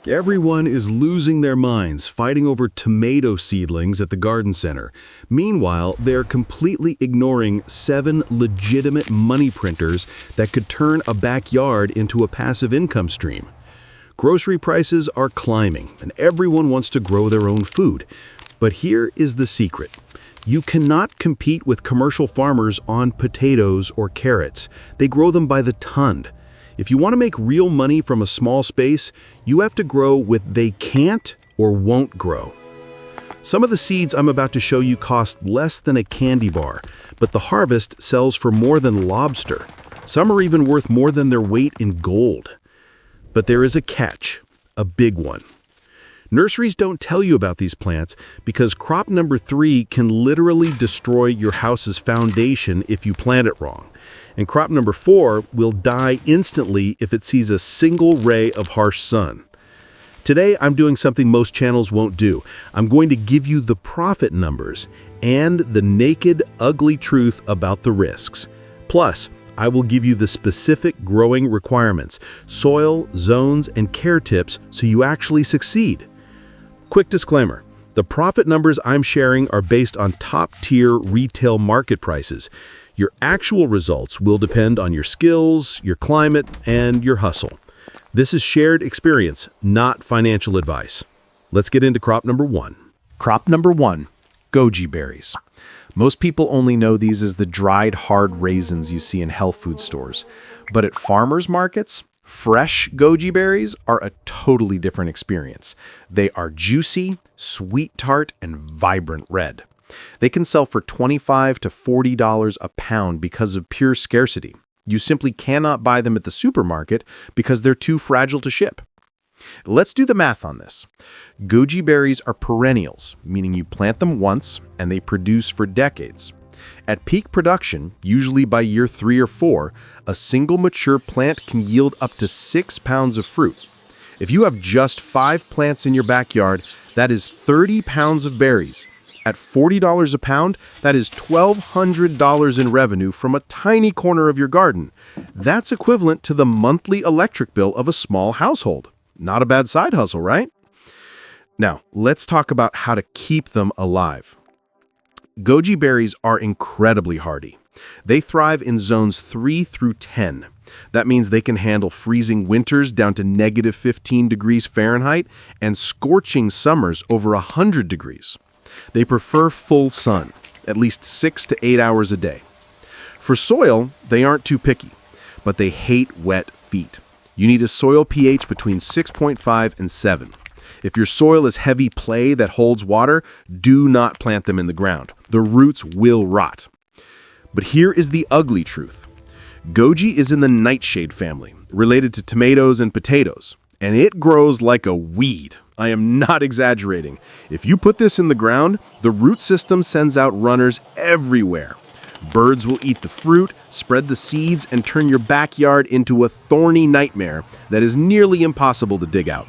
Everyone is losing their minds fighting over tomato seedlings at the garden center. Meanwhile, they're completely ignoring 7 legitimate money printers that could turn a backyard into a passive income stream. Grocery prices are climbing, and everyone wants to grow their own food. But here is the secret. You cannot compete with commercial farmers on potatoes or carrots. They grow them by the ton. If you want to make real money from a small space, you have to grow with they can't or won't grow. Some of the seeds I'm about to show you cost less than a candy bar, but the harvest sells for more than lobster. Some are even worth more than their weight in gold. But there is a catch, a big one. Nurseries don't tell you about these plants because crop number 3 can literally destroy your house's foundation if you plant it wrong. And crop number 4 will die instantly if it sees a single ray of harsh sun. Today, I'm doing something most channels won't do. I'm going to give you the profit numbers and the naked, ugly truth about the risks. Plus, I will give you the specific growing requirements, soil, zones, and care tips so you actually succeed. Quick disclaimer, the profit numbers I'm sharing are based on top-tier retail market prices. Your actual results will depend on your skills, your climate, and your hustle. This is shared experience, not financial advice. Let's get into crop number 1. Crop number 1, Goji Berries. Most people only know these as the dried hard raisins you see in health food stores. But at farmers markets, fresh goji berries are a totally different experience. They are juicy, sweet tart, and vibrant red. They can sell for $25 to $40 a pound because of pure scarcity. You simply cannot buy them at the supermarket because they're too fragile to ship. Let's do the math on this. Goji berries are perennials, meaning you plant them once and they produce for decades. At peak production, usually by year 3 or 4, a single mature plant can yield up to 6 pounds of fruit. If you have just 5 plants in your backyard, that is 30 pounds of berries. At $40 a pound, that is $1,200 in revenue from a tiny corner of your garden. That's equivalent to the monthly electric bill of a small household. Not a bad side hustle, right? Now, let's talk about how to keep them alive. Goji berries are incredibly hardy. They thrive in zones 3 through 10. That means they can handle freezing winters down to negative 15 degrees Fahrenheit and scorching summers over 100 degrees. They prefer full sun, at least 6 to 8 hours a day. For soil, they aren't too picky, but they hate wet feet. You need a soil pH between 6.5 and 7. If your soil is heavy clay that holds water, do not plant them in the ground. The roots will rot. But here is the ugly truth. Goji is in the nightshade family, related to tomatoes and potatoes, and it grows like a weed. I am not exaggerating. If you put this in the ground, the root system sends out runners everywhere. Birds will eat the fruit, spread the seeds, and turn your backyard into a thorny nightmare that is nearly impossible to dig out.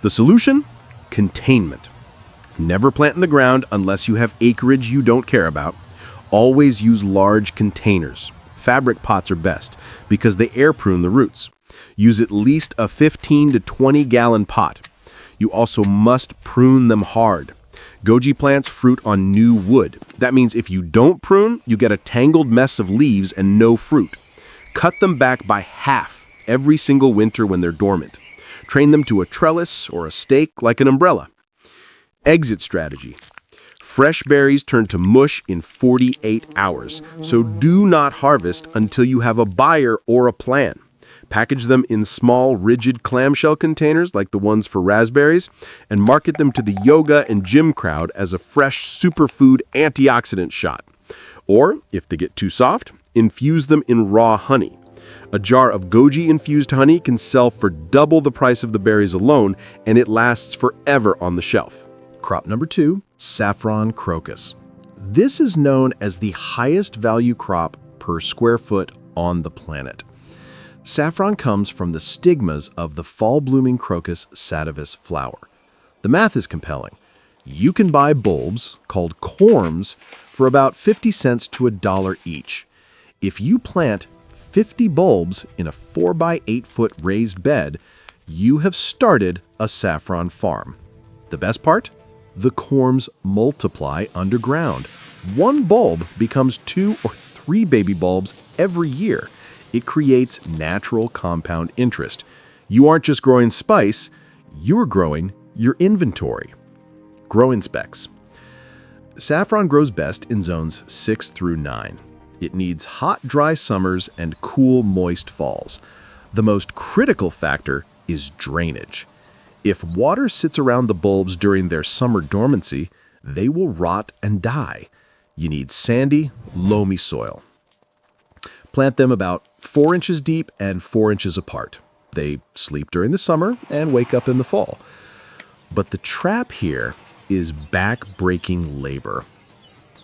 The solution? Containment. Never plant in the ground unless you have acreage you don't care about. Always use large containers. Fabric pots are best because they air prune the roots. Use at least a 15 to 20 gallon pot. You also must prune them hard. Goji plants fruit on new wood. That means if you don't prune, you get a tangled mess of leaves and no fruit. Cut them back by half every single winter when they're dormant. Train them to a trellis or a stake like an umbrella. Exit strategy. Fresh berries turn to mush in 48 hours, so do not harvest until you have a buyer or a plan. Package them in small, rigid clamshell containers like the ones for raspberries, and market them to the yoga and gym crowd as a fresh superfood antioxidant shot. Or, if they get too soft, infuse them in raw honey. A jar of goji-infused honey can sell for double the price of the berries alone, and it lasts forever on the shelf. Crop number 2, saffron crocus. This is known as the highest value crop per square foot on the planet. Saffron comes from the stigmas of the fall-blooming crocus sativus flower. The math is compelling. You can buy bulbs, called corms, for about 50 cents to $1 each. If you plant 50 bulbs in a 4 by 8 foot raised bed, you have started a saffron farm. The best part? The corms multiply underground. One bulb becomes 2 or 3 baby bulbs every year. It creates natural compound interest. You aren't just growing spice, you're growing your inventory. Growing specs. Saffron grows best in zones 6 through 9. It needs hot, dry summers and cool, moist falls. The most critical factor is drainage. If water sits around the bulbs during their summer dormancy, they will rot and die. You need sandy, loamy soil. Plant them about 4 inches deep and 4 inches apart. They sleep during the summer and wake up in the fall. But the trap here is back-breaking labor.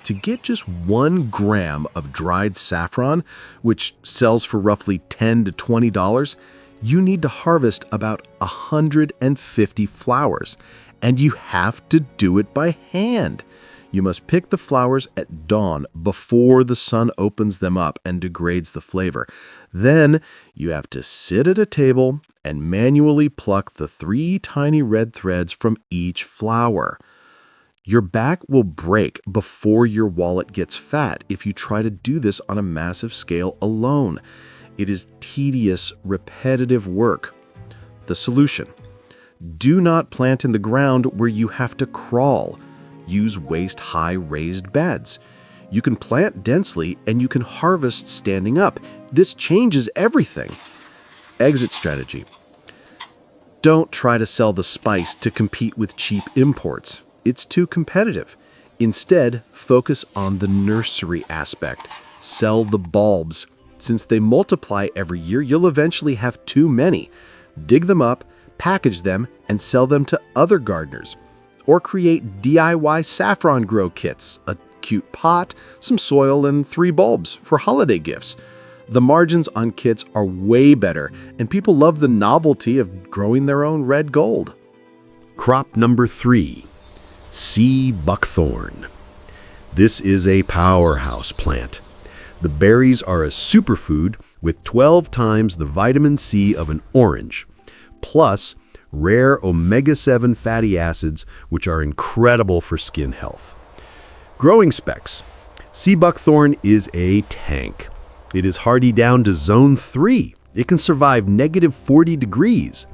To get just 1 gram of dried saffron, which sells for roughly $10 to $20, you need to harvest about 150 flowers, and you have to do it by hand. You must pick the flowers at dawn before the sun opens them up and degrades the flavor. Then you have to sit at a table and manually pluck the 3 tiny red threads from each flower. Your back will break before your wallet gets fat if you try to do this on a massive scale alone. It is tedious, repetitive work. The solution: do not plant in the ground where you have to crawl. Use waist-high raised beds. You can plant densely and you can harvest standing up. This changes everything. Exit strategy. Don't try to sell the spice to compete with cheap imports. It's too competitive. Instead, focus on the nursery aspect. Sell the bulbs. Since they multiply every year, you'll eventually have too many. Dig them up, package them, and sell them to other gardeners. Or create DIY saffron grow kits, a cute pot, some soil, and 3 bulbs for holiday gifts. The margins on kits are way better, and people love the novelty of growing their own red gold. Crop number 3. Sea buckthorn. This is a powerhouse plant. The berries are a superfood with 12 times the vitamin C of an orange, plus rare omega-7 fatty acids, which are incredible for skin health. Growing specs. Sea buckthorn is a tank. It is hardy down to zone 3. It can survive negative 40 degrees.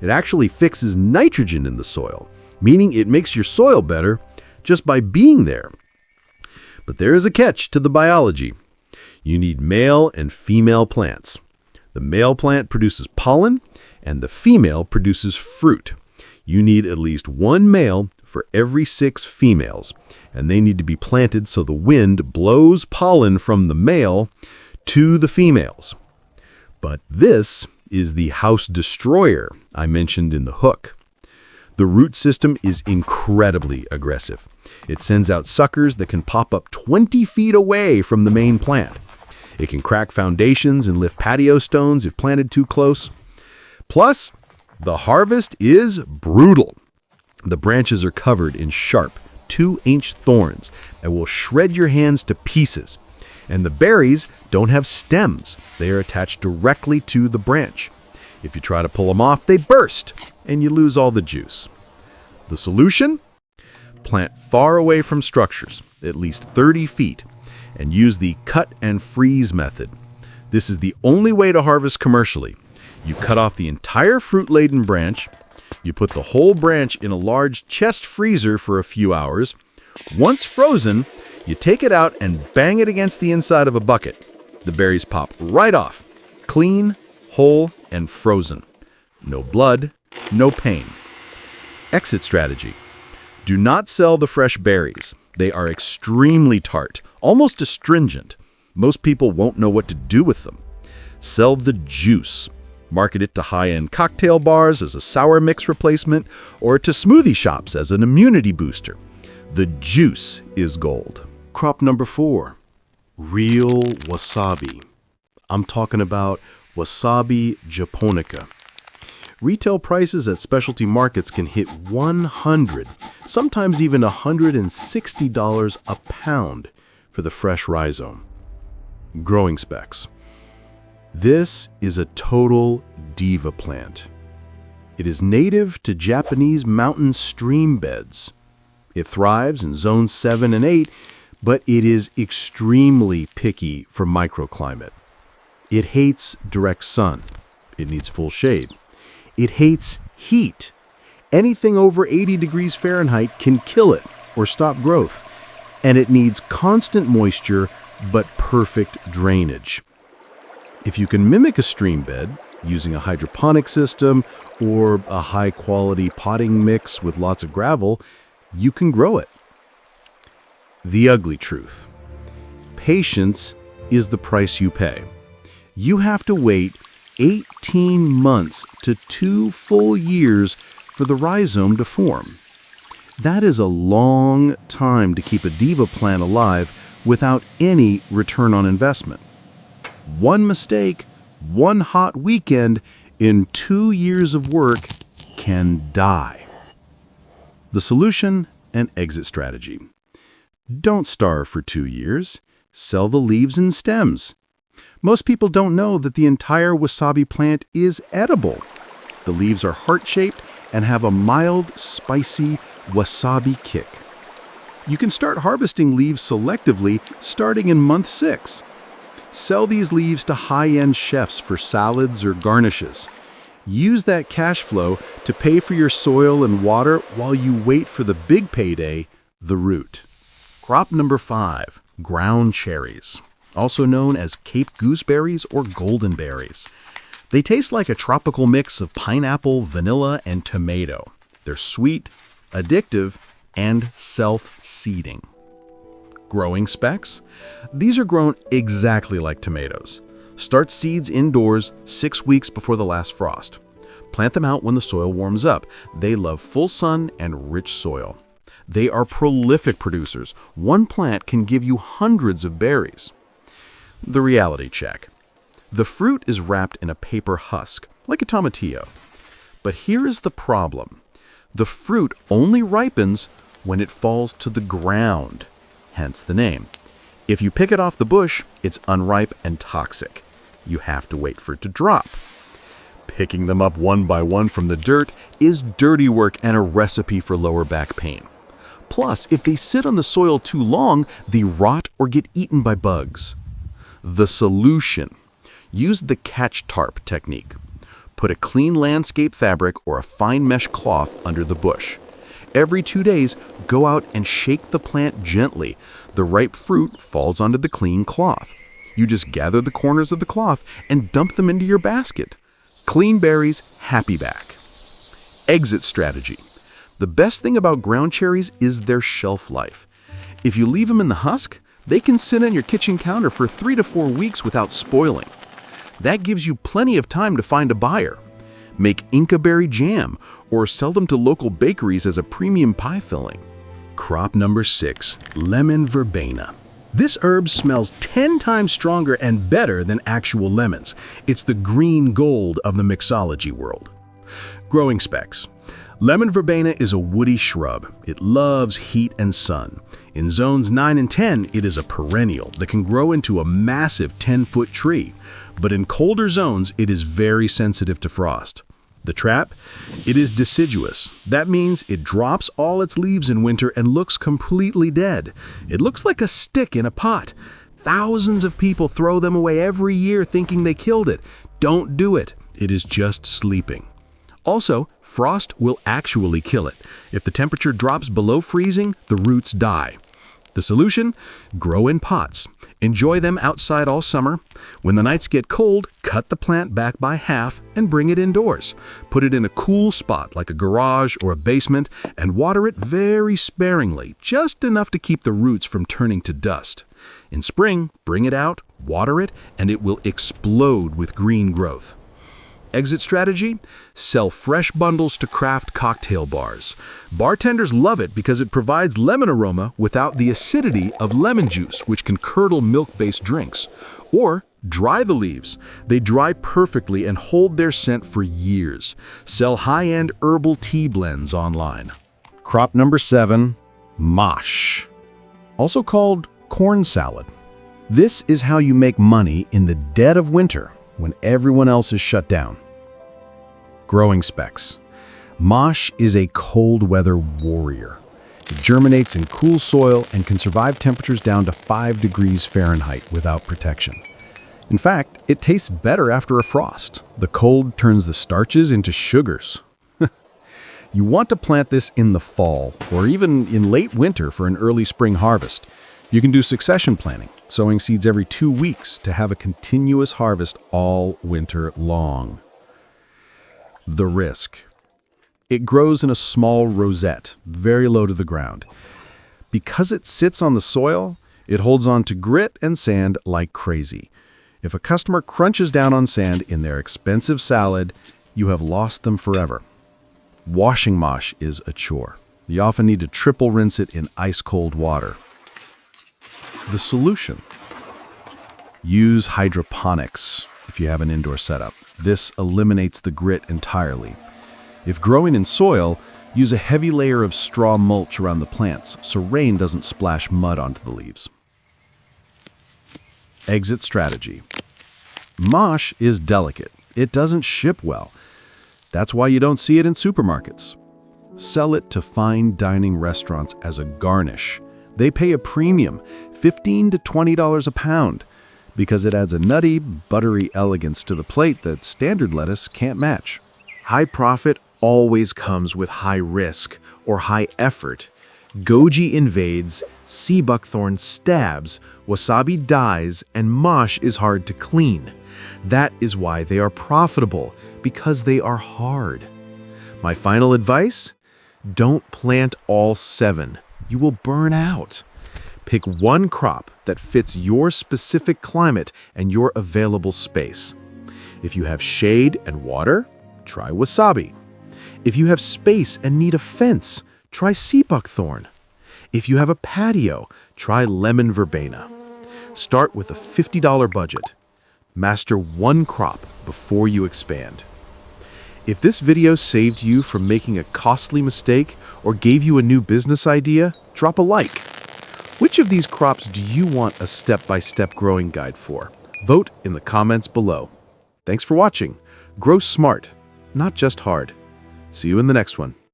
It actually fixes nitrogen in the soil, meaning it makes your soil better just by being there. But there is a catch to the biology. You need male and female plants. The male plant produces pollen, and the female produces fruit. You need at least 1 male for every 6 females, and they need to be planted so the wind blows pollen from the male to the females. But this is the house destroyer I mentioned in the hook. The root system is incredibly aggressive. It sends out suckers that can pop up 20 feet away from the main plant. It can crack foundations and lift patio stones if planted too close. Plus, the harvest is brutal. The branches are covered in sharp 2-inch thorns that will shred your hands to pieces. And the berries don't have stems. They are attached directly to the branch. If you try to pull them off, they burst, and you lose all the juice. The solution? Plant far away from structures, at least 30 feet, and use the cut and freeze method. This is the only way to harvest commercially. You cut off the entire fruit-laden branch, you put the whole branch in a large chest freezer for a few hours. Once frozen, you take it out and bang it against the inside of a bucket. The berries pop right off, clean, whole, and frozen. No blood, no pain. Exit strategy. Do not sell the fresh berries. They are extremely tart, almost astringent. Most people won't know what to do with them. Sell the juice. Market it to high-end cocktail bars as a sour mix replacement or to smoothie shops as an immunity booster. The juice is gold. Crop number 4. Real wasabi. I'm talking about wasabi japonica. Retail prices at specialty markets can hit $100, sometimes even $160 a pound for the fresh rhizome. Growing specs. This is a total diva plant. It is native to Japanese mountain stream beds. It thrives in zones 7 and 8, but it is extremely picky for microclimate. It hates direct sun. It needs full shade. It hates heat. Anything over 80 degrees Fahrenheit can kill it or stop growth. And it needs constant moisture, but perfect drainage. If you can mimic a stream bed using a hydroponic system or a high-quality potting mix with lots of gravel, you can grow it. The ugly truth. Patience is the price you pay. You have to wait 18 months to 2 full years for the rhizome to form. That is a long time to keep a Diva plant alive without any return on investment. One mistake, one hot weekend in 2 years of work can die. The solution and exit strategy. Don't starve for 2 years. Sell the leaves and stems. Most people don't know that the entire wasabi plant is edible. The leaves are heart-shaped and have a mild, spicy wasabi kick. You can start harvesting leaves selectively starting in month 6. Sell these leaves to high-end chefs for salads or garnishes. Use that cash flow to pay for your soil and water while you wait for the big payday, the root. Crop number 5, ground cherries, also known as Cape gooseberries or golden berries. They taste like a tropical mix of pineapple, vanilla, and tomato. They're sweet, addictive, and self-seeding. Growing specs? These are grown exactly like tomatoes. Start seeds indoors 6 weeks before the last frost. Plant them out when the soil warms up. They love full sun and rich soil. They are prolific producers. One plant can give you hundreds of berries. The reality check. The fruit is wrapped in a paper husk, like a tomatillo. But here is the problem. The fruit only ripens when it falls to the ground, hence the name. If you pick it off the bush, it's unripe and toxic. You have to wait for it to drop. Picking them up one by one from the dirt is dirty work and a recipe for lower back pain. Plus, if they sit on the soil too long, they rot or get eaten by bugs. The solution. Use the catch tarp technique. Put a clean landscape fabric or a fine mesh cloth under the bush. Every 2 days, go out and shake the plant gently. The ripe fruit falls onto the clean cloth. You just gather the corners of the cloth and dump them into your basket. Clean berries, happy back. Exit strategy. The best thing about ground cherries is their shelf life. If you leave them in the husk, they can sit on your kitchen counter for 3 to 4 weeks without spoiling. That gives you plenty of time to find a buyer. Make Inca berry jam or sell them to local bakeries as a premium pie filling. Crop number 6, lemon verbena. This herb smells 10 times stronger and better than actual lemons. It's the green gold of the mixology world. Growing specs. Lemon verbena is a woody shrub. It loves heat and sun. In zones 9 and 10, it is a perennial that can grow into a massive 10-foot tree. But in colder zones, it is very sensitive to frost. The trap? It is deciduous. That means it drops all its leaves in winter and looks completely dead. It looks like a stick in a pot. Thousands of people throw them away every year thinking they killed it. Don't do it. It is just sleeping. Also, frost will actually kill it. If the temperature drops below freezing, the roots die. The solution? Grow in pots. Enjoy them outside all summer. When the nights get cold, cut the plant back by half and bring it indoors. Put it in a cool spot like a garage or a basement and water it very sparingly, just enough to keep the roots from turning to dust. In spring, bring it out, water it, and it will explode with green growth. Exit strategy? Sell fresh bundles to craft cocktail bars. Bartenders love it because it provides lemon aroma without the acidity of lemon juice, which can curdle milk-based drinks. Or dry the leaves. They dry perfectly and hold their scent for years. Sell high-end herbal tea blends online. Crop number 7, mosh. Also called corn salad. This is how you make money in the dead of winter when everyone else is shut down. Growing specs. Mosh is a cold weather warrior. It germinates in cool soil and can survive temperatures down to 5 degrees Fahrenheit without protection. In fact, it tastes better after a frost. The cold turns the starches into sugars. You want to plant this in the fall or even in late winter for an early spring harvest. You can do succession planting, sowing seeds every 2 weeks to have a continuous harvest all winter long. The risk. It grows in a small rosette, very low to the ground. Because it sits on the soil, it holds on to grit and sand like crazy. If a customer crunches down on sand in their expensive salad, you have lost them forever. Washing mosh is a chore. You often need to triple rinse it in ice-cold water. The solution. Use hydroponics if you have an indoor setup. This eliminates the grit entirely. If growing in soil, use a heavy layer of straw mulch around the plants so rain doesn't splash mud onto the leaves. Exit strategy. Mosh is delicate. It doesn't ship well. That's why you don't see it in supermarkets. Sell it to fine dining restaurants as a garnish. They pay a premium, $15 to $20 a pound, because it adds a nutty, buttery elegance to the plate that standard lettuce can't match. High profit always comes with high risk or high effort. Goji invades, sea buckthorn stabs, wasabi dies, and mosh is hard to clean. That is why they are profitable, because they are hard. My final advice? Don't plant all 7. You will burn out. Pick one crop that fits your specific climate and your available space. If you have shade and water, try wasabi. If you have space and need a fence, try sea buckthorn. If you have a patio, try lemon verbena. Start with a $50 budget. Master one crop before you expand. If this video saved you from making a costly mistake or gave you a new business idea, drop a like. Which of these crops do you want a step-by-step growing guide for? Vote in the comments below. Thanks for watching. Grow smart, not just hard. See you in the next one.